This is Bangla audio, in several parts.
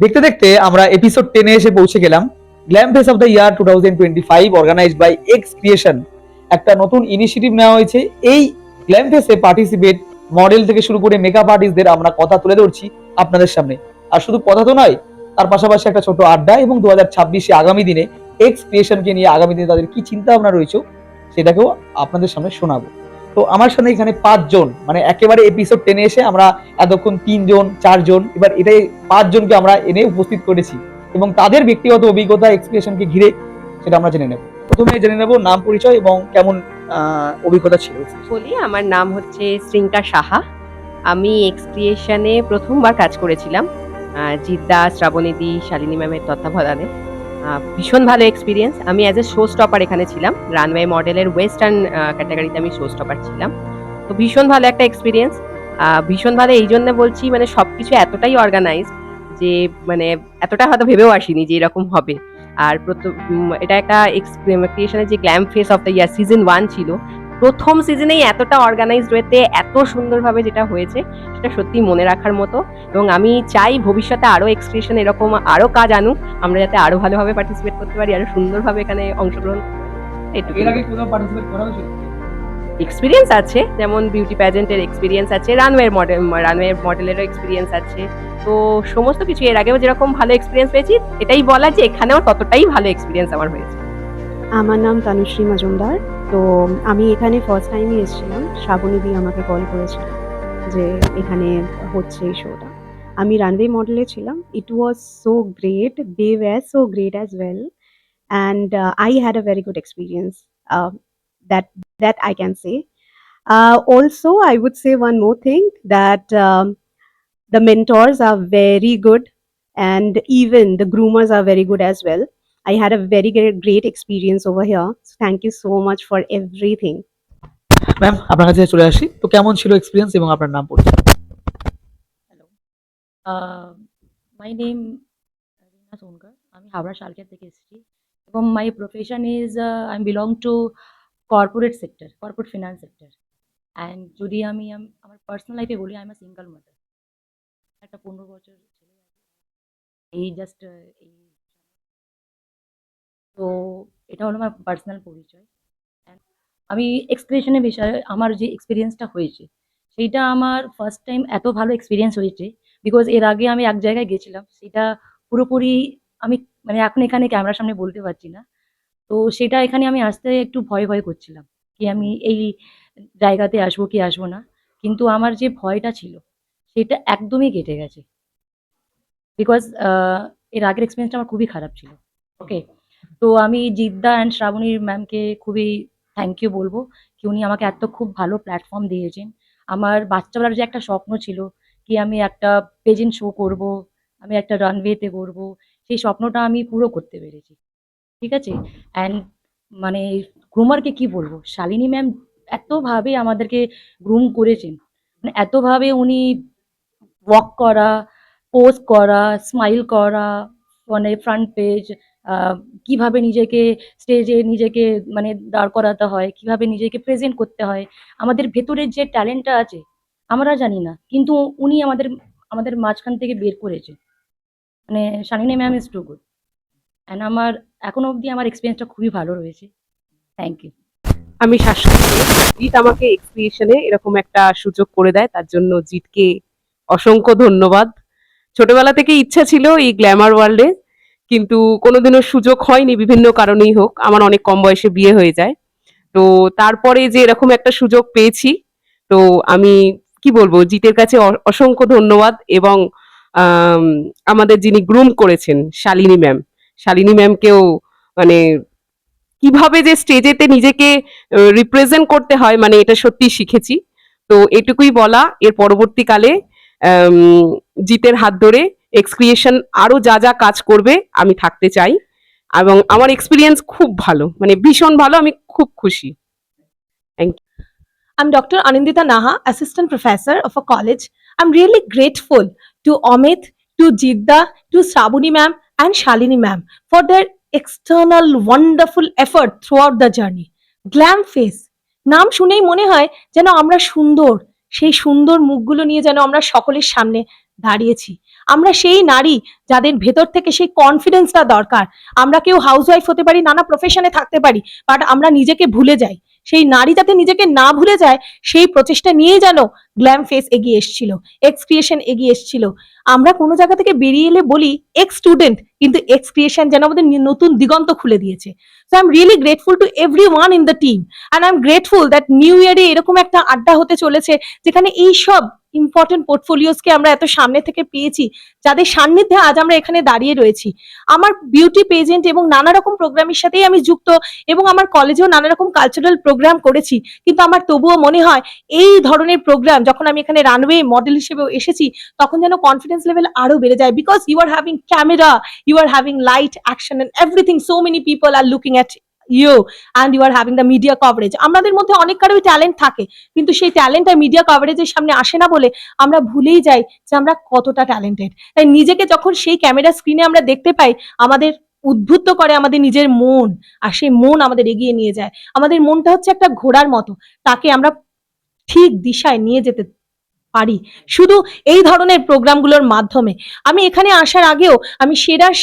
দেখতে দেখতে আমরা এপিসোড 10-এ এসে পৌঁছে গেলাম। Glam face of the year 2025 organized by X creation. একটা নতুন ইনিশিয়েটিভ নেওয়া হয়েছে। এই গ্ল্যাম ফেসে পার্টিসিপেট মডেল থেকে শুরু করে মেকআপ আর্টিস্টদের আমরা কথা তুলে ধরছি আপনাদের সামনে। আর শুধু কথা তো নয়, তার পাশাপাশি একটা ছোট আড্ডা এবং 2026-এ আগামী দিনে এক্স ক্রিয়েশনকে নিয়ে আগামী দিনে তাদের কি চিন্তা ভাবনা রয়েছে সেটাকেও আপনাদের সামনে শোনাবো। তো আমার সামনে এখানে 5 জন, মানে একেবারে এপিসোড 10-এ এসে আমরা এতক্ষণ 3 জন 4 জন, এবার এটাই 5 জনকে আমরা এনে উপস্থিত করেছি এবং তাদের ব্যক্তিগত অভিজ্ঞতা এক্সপ্রেশনকে ঘিরে সেটা আমরা জেনে নেব। প্রথমে জেনে নেব নাম, পরিচয় এবং কেমন অভিজ্ঞতা ছিল। বলি, আমার নাম হচ্ছে শ্রীঙ্কা সাহা। আমি এক্স ক্রিয়েশনে প্রথমবার কাজ করেছিলাম জিদ্দা, শ্রাবণীদি, শালিনী ম্যামের তত্ত্বাবধানে। ভীষণ ভালো এক্সপিরিয়েন্স। আমি অ্যাজ এ শো স্টপার এখানে ছিলাম, রানওয়ে মডেলের ওয়েস্টার্ন ক্যাটাগরিতে আমি শো স্টপার ছিলাম। তো ভীষণ ভালো একটা এক্সপিরিয়েন্স। ভীষণ ভালো এই জন্য বলছি, মানে সবকিছু এতটাই অর্গানাইজড যে মানে এতটা হয়তো ভেবেও আসিনি যে এরকম হবে। আর এটা একটা এক্স ক্রিয়েশনের যে glam face of the year season 1 ছিল, প্রথম সিজনেই এতটা অর্গানাইজড ওয়েতে এত সুন্দরভাবে যেটা হয়েছে সেটা সত্যি মনে রাখার মতো। এবং আমি চাই ভবিষ্যতে আরো এক্সক্রিয়েশন এরকম আরো কাজ আনুক, আমরা যাতে আরো ভালোভাবে পার্টিসিপেট করতে পারি, আরো সুন্দরভাবে এখানে অংশগ্রহণ করতে পারি। এর আগে কোথাও পার্টিসিপেট করা হয়েছিল? এক্সপিরিয়েন্স আছে, যেমন বিউটি প্যাজেন্টের এক্সপিরিয়েন্স আছে, রানওয়ে মডেলেরও এক্সপিরিয়েন্স আছে। তো সমস্ত কিছু এর আগেও যেরকম ভালো এক্সপিরিয়েন্স পেয়েছি, এটাই বলা যে এখানেও ততটাই ভালো এক্সপিরিয়েন্স আমার হয়েছে। আমার নাম তানুশ্রী মজুমদার। তো আমি এখানে ফার্স্ট টাইমই এসেছিলাম, শ্রাবণীদি আমাকে কল করেছিল যে এখানে হচ্ছে এই শোটা। আমি রানওয়ে মডেলে ছিলাম। It was so great, they were so great as well, and I had a very good experience, that that I can say. Also, I would say one more thing, that the mentors are very good, and even the groomers are very good as well. I had a very great experience over here. So thank you so much for everything. Ma'am, আপনার কাছে চলে আসি। তো কেমন ছিল এক্সপিরিয়েন্স এবং আপনার নাম, পরিচয়? হ্যালো, মাই নেম রিনা সোনকার। আমি হাওড়া শালকিয়া থেকে এসেছি এবং মাই profession is I belong to corporate sector, corporate finance sector. And যদি আমি আমার পার্সোনাল লাইফে বলি, I am a single mother. একটা 15 বছর ছেলে আছে, এই জাস্ট এই তো এটা হলো আমার পার্সোনাল পরিচয়। অ্যান্ড আমি এক্সপ্রেশনের বিষয়ে আমার যে এক্সপিরিয়েন্সটা হয়েছে, সেইটা আমার ফার্স্ট টাইম এত ভালো এক্সপিরিয়েন্স হয়েছে। বিকজ এর আগে আমি এক জায়গায় গেছিলাম, সেটা পুরোপুরি আমি মানে এখন এখানে ক্যামেরার সামনে বলতে পারছি না। তো সেটা এখানে আমি আসতে একটু ভয় ভয় করছিলাম কি আমি এই জায়গাতে আসবো কি আসবো না। কিন্তু আমার যে ভয়টা ছিল সেটা একদমই কেটে গেছে। বিকজ এর আগের এক্সপিরিয়েন্সটা আমার খুবই খারাপ ছিল। ওকে, তো আমি জিদ্দা অ্যান্ড শ্রাবণীর ম্যামকে খুবই থ্যাংক ইউ বলবো কি উনি আমাকে এত খুব ভালো প্ল্যাটফর্ম দিয়েছেন। আমার বাচ্চাবেলার যে একটা স্বপ্ন ছিল কি আমি একটা পেজেন্ট শো করব, আমি একটা রানওয়েতে করব, সেই স্বপ্নটা আমি পুরো করতে পেরেছি। ঠিক আছে। অ্যান্ড মানে গ্রুমারকে কি বলবো, শালিনী ম্যাম এতভাবে আমাদেরকে গ্রুম করেছেন, মানে এতভাবে উনি ওয়াক করা, পোজ করা, স্মাইল করা, মানে ফ্রন্ট পেজ, কিভাবে নিজেকে স্টেজে নিজেকে মানে দাঁড় করাতে হয়, কিভাবে নিজেকে প্রেজেন্ট করতে হয়, আমাদের ভেতরের যে ট্যালেন্টটা আছে আমরা জানি না, কিন্তু উনি আমাদের আমাদের মাঝখান থেকে বের করেছে। মানে Shalini ma'am is too good. And আমার এখনো অবধি আমার এক্সপিরিয়েন্সটা খুবই ভালো রয়েছে। Thank you. আমি শাশ্বত। জিৎ আমাকে এক্সক্রিয়েশনে এরকম একটা সুযোগ করে দেয়, তার জন্য জিৎকে অসংখ্য ধন্যবাদ। ছোটবেলা থেকে ইচ্ছা ছিল এই গ্ল্যামার ওয়ার্ল্ডে, কিন্তু কোনোদিনও সুযোগ হয়নি, বিভিন্ন কারণেই হোক। আমার অনেক কম বয়সে বিয়ে হয়ে যায়। তো তারপরে যে এরকম একটা সুযোগ পেয়েছি, তো আমি কি বলবো, জিতের কাছে অসংখ্য ধন্যবাদ। এবং আম, আমাদের যিনি গ্রুম করেছেন শালিনী ম্যামকেও, মানে কিভাবে যে স্টেজেতে নিজেকে রিপ্রেজেন্ট করতে হয়, মানে এটা সত্যি শিখেছি। তো এটুকুই বলা, এর পরবর্তীকালে জিতের হাত ধরে এক্সক্রিয়েশন আরো যা যা কাজ করবে আমি থাকতে চাই। এবং আমার এক্সপিরিয়েন্স খুব ভালো, মানে ভীষণ ভালো, আমি খুব খুশি। Thank you. I'm Dr. Anindita Naha, Assistant Professor of a college. I'm really grateful to Amit, to Jidda, to Shabuni ma'am and Shalini ma'am for their external wonderful effort throughout the journey. Glam face নাম শুনেই মনে হয় যেন আমরা সুন্দর, সেই সুন্দর মুখগুলো নিয়ে যেন আমরা সকলের সামনে দাঁড়িয়েছি। আমরা সেই নারী যাদের ভেতর থেকে সেই কনফিডেন্সটা দরকার। আমরা কেউ হাউসওয়াইফ হতে পারি, নানা প্রফেশনে থাকতে পারি, বাট আমরা নিজেকে ভুলে যাই। সেই নারী যাতে নিজেকে না ভুলে যায়, সেই প্রচেষ্টা নিয়েই যেন গ্ল্যাম ফেস এগিয়ে এসেছিল, এক্স ক্রিয়েশন এগিয়ে এসেছিল। আমরা কোনো জায়গা থেকে বেরিয়ে এলে বলি এক্স স্টুডেন্ট, কিন্তু এক্স ক্রিয়েশন যেন আমাদের নতুন দিগন্ত খুলে দিয়েছে। So I am really grateful to everyone in the team, and I am grateful that new ইয়ারে এরকম একটা আড্ডা হতে চলেছে যেখানে এই সব ইম্পর্টেন্ট পোর্টফোলিওসকে আমরা এত সামনে থেকে পেয়েছি, যাদের সান্নিধ্যে আজ আমরা এখানে দাঁড়িয়ে রয়েছি। আমার বিউটি পেজেন্ট এবং নানা রকম প্রোগ্রামের সাথেই আমি যুক্ত, এবং আমার কলেজেও নানা রকম কালচারাল প্রোগ্রাম করেছি, কিন্তু আমার তবুও মনে হয় এই ধরনের প্রোগ্রাম যখন আমি এখানে রানওয়ে মডেল হিসেবেও এসেছি, তখন যেন কনফিডেন্স লেভেল আরো বেড়ে যায়, because you are having camera, you are having light action and everything, so many people are looking at you and you are having the media coverage. আমাদের মধ্যে অনেক কারোই ট্যালেন্ট থাকে, কিন্তু সেই ট্যালেন্ট আর মিডিয়া কভারেজের সামনে আসে না বলে আমরা ভুলেই যাই যে আমরা কতটা ট্যালেন্টেড। তাই নিজেকে যখন সেই ক্যামেরা স্ক্রিনে আমরা দেখতে পাই, আমাদের উদ্বুদ্ধ করে আমাদের নিজের মন, আর সেই মন আমাদের এগিয়ে নিয়ে যায়। আমাদের মনটা হচ্ছে একটা ঘোড়ার মতো, তাকে আমরা ঠিক দিশায় নিয়ে যেতে পারি শুধু এই ধরনের প্রোগ্রামগুলোর মাধ্যমে। আমি এখানে আসার আগেও আমি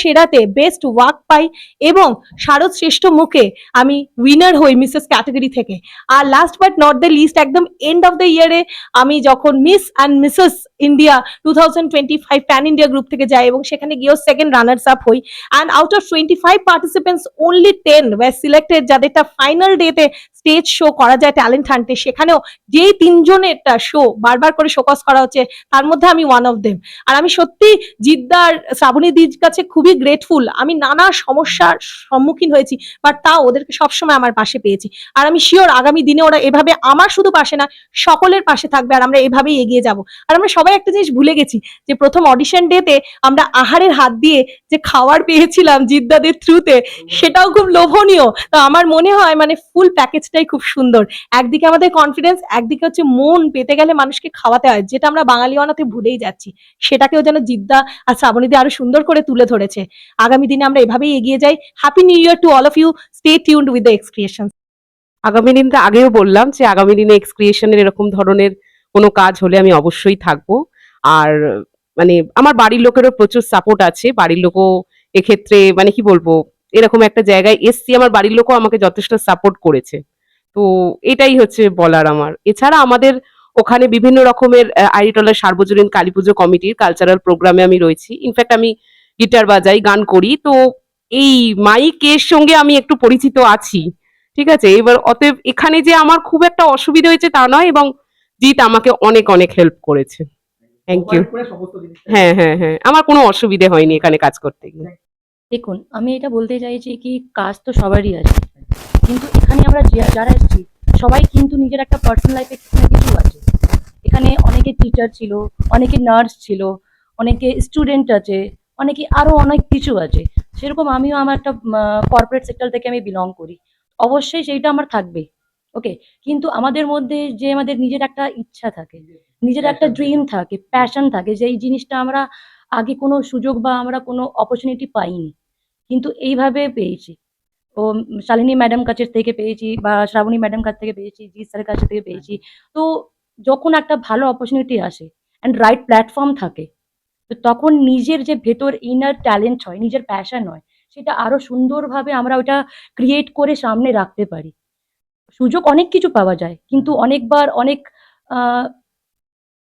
সেরাতে বেস্ট ওয়ার্ক পাই, এবং শারদ শ্রেষ্ঠ মুখে আমি উইনার হই মিসেস ক্যাটাগরি থেকে। আর last but not the least, একদম এন্ড অফ দ্য ইয়ারে আমি যখন Miss and Mrs India 2025 pan India group থেকে যাই, এবং সেখানে গিয়েও সেকেন্ড রানার্স আপ হই। And out of 25 participants only 10 were selected, যাদেরটা ফাইনাল ডেতে স্টেজ শো করা যায় ট্যালেন্ট হান্টে। সেখানেও যেই তিনজনেরটা শো বারবার করে শোকজ করা হচ্ছে, তার মধ্যে আমি ওয়ান অফ দেম। আর আমি সত্যি জিদ্দার শ্রাবণীদির কাছে খুবই গ্রেটফুল। আমি নানা সমস্যার সম্মুখীন হয়েছি, বাট তাও ওদেরকে সবসময় আমার পাশে পেয়েছি। আর আমি শিওর আগামী দিনে ওরা এভাবে আমার শুধু পাশে না, সকলের পাশে থাকবে, আর আমরা এভাবেই এগিয়ে যাব। আর আমরা সবাই একটা জিনিস ভুলে গেছি, যে প্রথম অডিশন ডেতে আমরা আহারের হাত দিয়ে যে খাওয়ার পেয়েছিলাম জিদ্দাদের থ্রুতে, সেটাও খুব লোভনীয়। তো আমার মনে হয় মানে ফুল প্যাকেজটাই খুব সুন্দর। একদিকে আমাদের কনফিডেন্স, একদিকে হচ্ছে মন পেতে গেলে মানুষকে খাওয়াতে হয়, যেটা আমরা বাঙালিয়ানাতে ভুলেই যাচ্ছি। সেটাকেও যেন জিদ্দা আর শ্রাবণীদি আরো সুন্দর করে তুলে ধরেছে। আগামী দিনে আমরা এভাবেই এগিয়ে যাই। Happy new year to all of you. Stay tuned with the X creations. আগামী দিনটা আগেও বললাম যে আগামী দিনে এক্স ক্রিয়েশনের এরকম ধরনের কোনো কাজ হলে আমি অবশ্যই থাকবো। আর মানে আমার বাড়ির লোকেরও প্রচুর সাপোর্ট আছে, বাড়ির লোকও এক্ষেত্রে মানে কি বলবো, এরকম একটা জায়গায় এসছি, আমার বাড়ির লোকও আমাকে যথেষ্ট সাপোর্ট করেছে। তো এটাই হচ্ছে বলার আমার। এছাড়া আমাদের ওখানে বিভিন্ন রকমের আইরিটলার সার্বজনীন কালী পুজো কমিটির কালচারাল প্রোগ্রামে আমি রয়েছি। ইনফ্যাক্ট আমি গিটার বাজাই, গান করি, তো এই মাইকের সঙ্গে আমি একটু পরিচিত আছি। ঠিক আছে, এবার অতএব এখানে যে আমার খুব একটা অসুবিধা হয়েছে তা নয়, এবং জিৎ আমাকে অনেক অনেক হেল্প করেছে। Thank you. হ্যাঁ হ্যাঁ হ্যাঁ, আমার কোনো অসুবিধে হয়নি এখানে কাজ করতে গিয়ে। দেখুন, আমি এটা বলতে চাইছি কি, কাজ তো সবারই আছে, কিন্তু এখানে আমরা যারা এসেছি সবাই কিন্তু নিজের একটা পার্সোনাল লাইফে কিছু না কিছু আছে। এখানে অনেকে টিচার ছিল, অনেকে নার্স ছিল, অনেকে স্টুডেন্ট আছে, অনেকে আরো অনেক কিছু আছে। সেরকম আমিও আমার একটা কর্পোরেট সেক্টর থেকে আমি বিলং করি, অবশ্যই সেইটা আমার থাকবে। ওকে, কিন্তু আমাদের মধ্যে যে আমাদের নিজের একটা ইচ্ছা থাকে, নিজের একটা ড্রিম থাকে, প্যাশন থাকে, যে এই জিনিসটা আমরা আগে কোনো সুযোগ বা আমরা কোনো অপরচুনিটি পাইনি, কিন্তু এইভাবে পেয়েছি। ও শালিনী ম্যাডাম কাছের থেকে পেয়েছি, বা শ্রাবণী ম্যাডাম কাছ থেকে পেয়েছি, জিৎ স্যারের কাছ থেকে পেয়েছি। তো যখন একটা ভালো অপরচুনিটি আসে অ্যান্ড রাইট প্ল্যাটফর্ম থাকে, তো তখন নিজের যে ভেতর ইনার ট্যালেন্ট হয়, নিজের প্যাশন হয়, সেটা আরো সুন্দরভাবে আমরা ওটা ক্রিয়েট করে সামনে রাখতে পারি। সুযোগ অনেক কিছু পাওয়া যায়, কিন্তু অনেকবার অনেক আহ,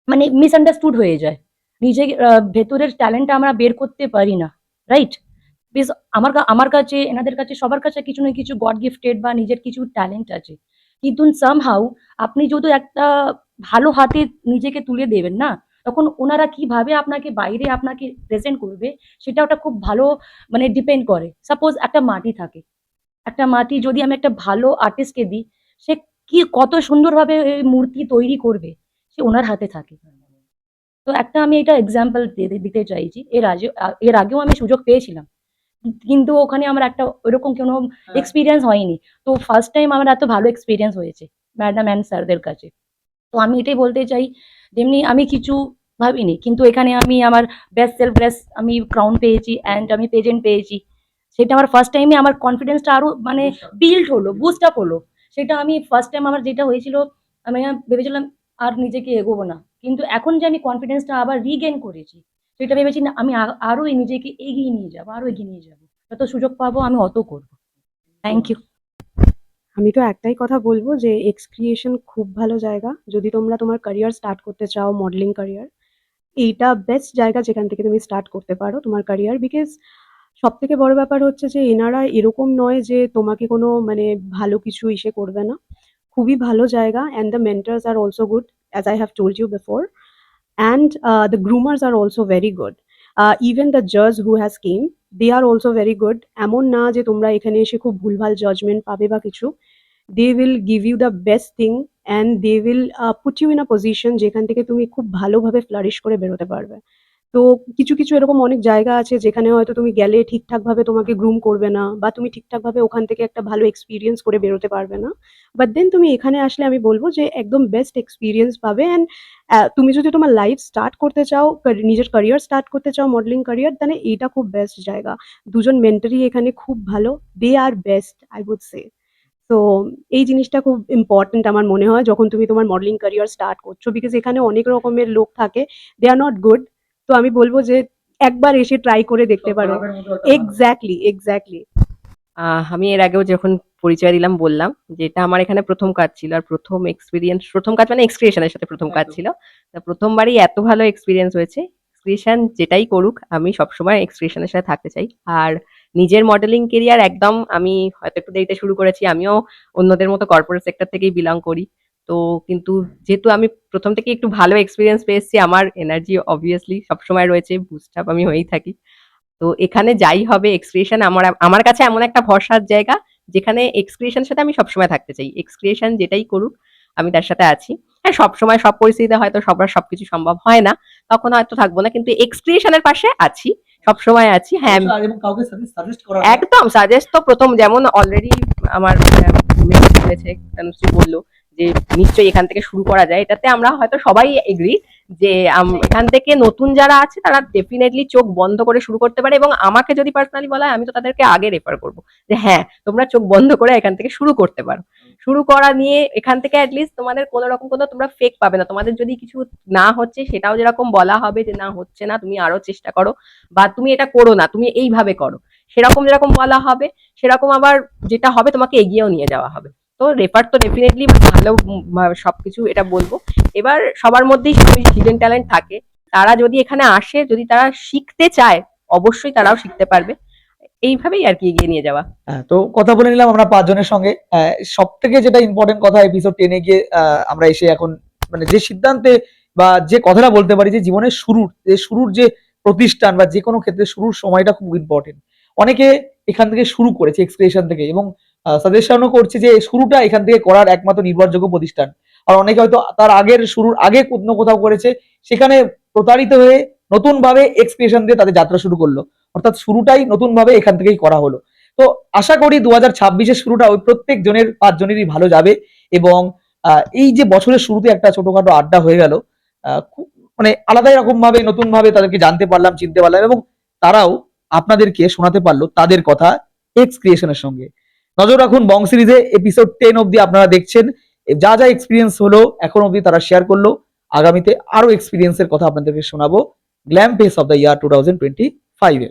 মানে মিসআন্ডারস্টুড হয়ে যায়। নিজের ভেতরের ট্যালেন্টটা আমরা বের করতে পারি না, রাইট? বেশ, আমার কাছে, এনাদের কাছে, সবার কাছে কিছু না কিছু গড গিফটেড বা নিজের কিছু ট্যালেন্ট আছে, কিন্তু সামহাউ আপনি যদি একটা ভালো হাতে নিজেকে তুলে দেবেন না, তখন ওনারা কিভাবে আপনাকে বাইরে আপনাকে প্রেজেন্ট করবে, সেটা ওটা খুব ভালো মানে ডিপেন্ড করে। সাপোজ একটা মাটি থাকে, একটা মাটি যদি আমি একটা ভালো আর্টিস্টকে দিই, সে কি কত সুন্দরভাবে এই মূর্তি তৈরি করবে, সে ওনার হাতে থাকে। তো একটা আমি এটা এক্সাম্পল দিতে চাইছি, এর আগেও আমি সুযোগ পেয়েছিলাম, কিন্তু ওখানে আমার একটা ওরকম কোনো এক্সপিরিয়েন্স হয়নি। তো ফার্স্ট টাইম আমার এত ভালো এক্সপিরিয়েন্স হয়েছে ম্যাডাম অ্যান্ড স্যারদের কাছে। তো আমি এটাই বলতে চাই, যেমনি আমি কিছু ভাবিনি, কিন্তু এখানে আমি আমার বেস্ট সেলফলেস আমি ক্রাউন পেয়েছি অ্যান্ড আমি পেজেন্ট পেয়েছি। সেটা আমার ফার্স্ট টাইমে আমার কনফিডেন্সটা আরো মানে বিল্ড হলো, বুস্ট আপ হলো। সেটা আমি ফার্স্ট টাইম আমার যেটা হয়েছিল, আমি ভেবেছিলাম আর নিজেকে এগোবো না, কিন্তু এখন যে আমি কনফিডেন্সটা আবার রিগেন করেছি, সেটা ভেবেছি না আমি আরো নিজেকে এগিয়ে নিয়ে যাবো, আরো এগিয়ে নিয়ে যাবো, যত সুযোগ পাবো আমি অত করবো। Thank you. আমি তো একটাই কথা বলবো যে এক্স ক্রিয়েশন খুব ভালো জায়গা। যদি তোমরা তোমার ক্যারিয়ার স্টার্ট করতে চাও, মডেলিং ক্যারিয়ার, এইটা বেস্ট জায়গা যেখান থেকে তুমি স্টার্ট করতে পারো তোমার ক্যারিয়ার। বিকজ সবথেকে বড় ব্যাপার হচ্ছে যে এনারা এরকম নয় যে তোমাকে কোনো মানে ভালো কিছু ইসে করবে না। খুবই ভালো জায়গা, and the mentors are also good, as I have told you before, and the groomers are also very good. Even the জাজ who has came, they are also very good. এমন না যে তোমরা এখানে এসে খুব ভুলভাল জাজমেন্ট পাবে বা কিছু। they will give you the best thing, and they will put you in a position যেখান থেকে তুমি খুব ভালোভাবে ফ্লারিশ করে বেরোতে পারবে। তো কিছু কিছু এরকম অনেক জায়গা আছে যেখানে হয়তো তুমি গেলে ঠিকঠাকভাবে তোমাকে গ্রুম করবে না, বা তুমি ঠিকঠাকভাবে ওখান থেকে একটা ভালো এক্সপিরিয়েন্স করে বেরোতে পারবে না। বাট দেন তুমি এখানে আসলে আমি বলবো যে একদম বেস্ট এক্সপিরিয়েন্স পাবে। অ্যান্ড তুমি যদি তোমার লাইফ স্টার্ট করতে চাও, নিজের ক্যারিয়ার স্টার্ট করতে চাও, মডেলিং ক্যারিয়ার, তাহলে এইটা খুব বেস্ট জায়গা। দুজন মেন্টরই এখানে খুব ভালো, দে আর বেস্ট আই উড সে। তো এই জিনিসটা খুব ইম্পর্টেন্ট আমার মনে হয় যখন তুমি তোমার মডেলিং ক্যারিয়ার স্টার্ট করছো, বিকজ এখানে অনেক রকমের লোক থাকে, দে আর নট গুড। তো আমি বলবো যে একবার এসে ট্রাই করে দেখতে পারো। Exactly, exactly. আমি এর আগেও যখন পরিচয় দিলাম বললাম যে এটা আমার এখানে প্রথম কাজ ছিল, আর প্রথম এক্সপিরিয়েন্স, প্রথম কাজ মানে এক্সক্রিয়েশনের সাথে প্রথম কাজ ছিল। তা প্রথমবারই এত ভালো এক্সপিরিয়েন্স হয়েছে। এক্সক্রিয়েশন যেটাই করুক আমি সবসময় এক্সক্রিয়েশনের সাথে থাকতে চাই। আর নিজের মডেলিং কেরিয়ার একদম আমি হয়তো একটু দেরিতে শুরু করেছি, আমিও অন্যদের মতো কর্পোরেট সেক্টর থেকেই বিলং করি। তো কিন্তু যেহেতু আমি প্রথম থেকে একটু ভালো এক্সপিরিয়েন্স পেয়েছি, আমার এনার্জি অবভিয়াসলি সবসময় রয়েছে, বুস্ট আপ আমি হয়েই থাকি। তো এখানে যাই হবে এক্সক্রিয়েশন আমার আমার কাছে এমন একটা ভরসার জায়গা যেখানে এক্সক্রিয়েশনের সাথে আমি সবসময় থাকতে চাই। এক্সক্রিয়েশন যেটাই করুক আমি তার সাথে আছি। হ্যাঁ, সবসময় সব পরিস্থিতিতে হয়তো সবার সবকিছু সম্ভব হয় না, তখন হয়তো থাকবো না, কিন্তু এক্সক্রিয়েশনের পাশে আছি, সবসময় আছি। হ্যাঁ, এবং কাউকে সাজেস্ট করা একদম সাজেস্ট তো প্রথম যেমন অলরেডি আমার মেয়ে বলেছে, তনুশ্রী বললো যে নিশ্চয়ই এখান থেকে শুরু করা যায়, এটাতে আমরা হয়তো সবাই এগ্রি যে এখান থেকে নতুন যারা আছে তারা ডেফিনেটলি চোখ বন্ধ করে শুরু করতে পারে। এবং আমাকে যদি পার্সোনালি বলা হয় আমি তো তাদেরকে আগে রেফার করবো যে হ্যাঁ তোমরা চোখ বন্ধ করে এখান থেকে শুরু করতে পারো। শুরু করা নিয়ে এখান থেকে অ্যাটলিস্ট তোমাদের কোনো রকম কোনো তোমরা ফেক পাবে না। তোমাদের যদি কিছু না হচ্ছে সেটাও যেরকম বলা হবে যে না হচ্ছে না, তুমি আরো চেষ্টা করো, বা তুমি এটা করো না, তুমি এইভাবে করো, সেরকম যেরকম বলা হবে সেরকম আবার যেটা হবে তোমাকে এগিয়েও নিয়ে যাওয়া হবে। তো রেফার তো ডেফিনেটলি ভালো সবকিছু এটা বলবো। এবার সবার মধ্যেই হিডেন ট্যালেন্ট থাকে, তারা যদি এখানে আসে, যদি তারা শিখতে চায় অবশ্যই তারাও শিখতে পারবে। এইভাবেই আর কি এগিয়ে নিয়ে যাওয়া। হ্যাঁ, তো কথা বলে নিলাম আমরা পাঁচজনের সঙ্গে। সব থেকে যেটা ইম্পর্টেন্ট কথা এপিসোড 10-এ গিয়ে আমরা এসে এখন মানে যে সিদ্ধান্তে বা যে কথাটা বলতে পারি যে জীবনের শুরুর যে প্রতিষ্ঠান বা যে কোনো ক্ষেত্রে শুরুর সময়টা খুব ইম্পর্টেন্ট। অনেকে এখান থেকে শুরু করেছে এক্সক্রিয়েশন থেকে, এবং সাজেশনও করছে যে শুরুটা এখান থেকে করার একমাত্র নির্ভরযোগ্য প্রতিষ্ঠান। আর অনেকে হয়তো তার শুরুর আগে অন্য কোথাও করেছে, সেখানে প্রতারিত হয়ে নতুন ভাবে এক্সক্রিয়েশন দিয়ে তাদের যাত্রা শুরু করলো, অর্থাৎ শুরুটাই নতুন ভাবে এখান থেকেই করা হলো। তো আশা করি 2026-এর শুরুটা ওই প্রত্যেক জনের পাঁচজনেরই ভালো যাবে। এবং এই যে বছরের শুরুতে একটা ছোটখাটো আড্ডা হয়ে গেল, খুব মানে আলাদাই রকম ভাবে নতুন ভাবে তাদেরকে জানতে পারলাম, চিনতে পারলাম, এবং তারাও আপনাদেরকে শোনাতে পারলো তাদের কথা এক্স ক্রিয়েশনের সঙ্গে। নজর রাখুন বং সিরিজে এপিসোড 10 অব্দি আপনারা দেখছেন, যা যা এক্সপিরিয়েন্স হলো এখন অব্দি তারা শেয়ার করলো। আগামীতে আরো এক্সপিরিয়েন্সের কথা আপনাদেরকে শোনাবো glam face of the year 2025-এ।